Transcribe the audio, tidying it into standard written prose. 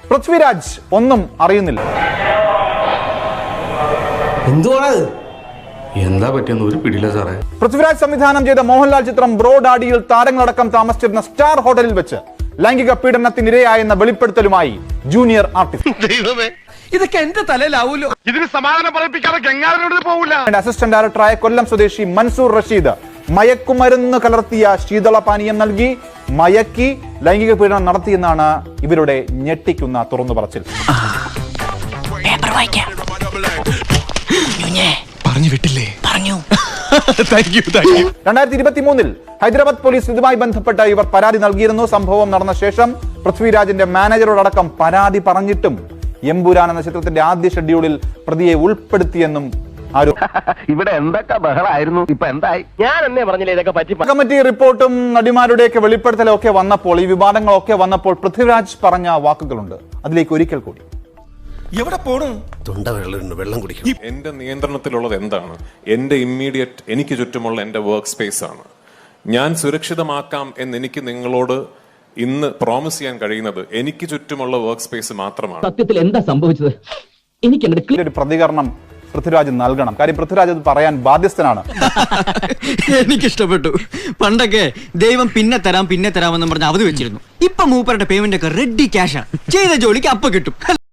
പൃഥ്വിരാജ് ഒന്നും അറിയുന്നില്ല. എന്താ പറ്റിയെന്ന് ഒരു പിടിയില്ല സാറേ. പൃഥ്വിരാജ് സംവിധാനം ചെയ്ത മോഹൻലാൽ ചിത്രം ബ്രോ ഡാഡിയിൽ താരങ്ങളടക്കം താമസിച്ചിരുന്ന സ്റ്റാർ ഹോട്ടലിൽ വെച്ച് ലൈംഗിക പീഡനത്തിനിരയായെന്ന വെളിപ്പെടുത്തലുമായി ജൂനിയർ ആർട്ടിസ്റ്റ്. ഇതൊക്കെ എന്റെ തലയിലാവൂലോ. ഇതിന് സമാധാനം പറയിപ്പിക്കാതെ ഗംഗാധരനോട് പോകില്ല. അസിസ്റ്റന്റ് ഡയറക്ടറായ കൊല്ലം സ്വദേശി മൻസൂർ റഷീദ് മയക്കുമരുന്ന് കലർത്തിയ ശീതളപാനീയം നൽകി മയക്കി ലൈംഗിക പീഡനം നടത്തിയെന്നാണ് ഇവരുടെ ഞെട്ടിക്കുന്ന തുറന്നു പറച്ചിൽ. പറഞ്ഞു വിട്ടില്ലേ? പറഞ്ഞു. 2023 ഹൈദരാബാദ് പോലീസ് ഇതുമായി ബന്ധപ്പെട്ട് ഇവർ പരാതി നൽകിയിരുന്നു. സംഭവം നടന്ന ശേഷം പൃഥ്വിരാജിന്റെ മാനേജറോടക്കം പരാതി പറഞ്ഞിട്ടും എമ്പുരാൻ എന്ന ചിത്രത്തിന്റെ ആദ്യ ഷെഡ്യൂളിൽ പ്രതിയെ ഉൾപ്പെടുത്തിയെന്നും ഇവിടെ എന്തൊക്കെ ബഹളായിരുന്നു, ഇപ്പൊ എന്തായി? ഞാൻ എന്നേ പറഞ്ഞില്ലേ ഇതൊക്കെ പറ്റി. കമ്മിറ്റി റിപ്പോർട്ടും നടിമാരുടെയൊക്കെ വെളിപ്പെടുത്തലൊക്കെ വന്നപ്പോൾ, ഈ വിവാദങ്ങളൊക്കെ വന്നപ്പോൾ പൃഥ്വിരാജ് പറഞ്ഞ വാക്കുകളുണ്ട്. അതിലേക്ക് ഒരിക്കൽ കൂടി. എവിടെ പോണു? വെള്ളം കുടിക്കും. എന്റെ നിയന്ത്രണത്തിലുള്ളത് എന്താണ്? എന്റെ ഇമ്മീഡിയറ്റ്, എനിക്ക് ചുറ്റുമുള്ള എന്റെ വർക്ക് സ്പേസ് ആണ്. ഞാൻ സുരക്ഷിതമാക്കാം എന്ന് എനിക്ക് നിങ്ങളോട് ഇന്ന് പ്രോമിസ് ചെയ്യാൻ കഴിയുന്നത് എനിക്ക് ചുറ്റുമുള്ള വർക്ക് സ്പേസ് മാത്രമാണ്. സത്യത്തിൽ എന്താ സംഭവിച്ചത്? എനിക്ക് ഒരു പ്രതികരണം പൃഥ്വിരാജ് നൽകണം. കാര്യം പൃഥ്വിരാജ് അത് പറയാൻ ബാധ്യസ്ഥനാണ്. എനിക്കിഷ്ടപ്പെട്ടു. പണ്ടൊക്കെ ദൈവം പിന്നെ തരാമെന്ന് പറഞ്ഞ് അവധി വെച്ചിരുന്നു. ഇപ്പൊ മൂപ്പരുടെ പേയ്മെന്റ് ഒക്കെ റെഡി ക്യാഷാ. ചെയ്ത ജോലിക്ക് അപ്പൊ കിട്ടും.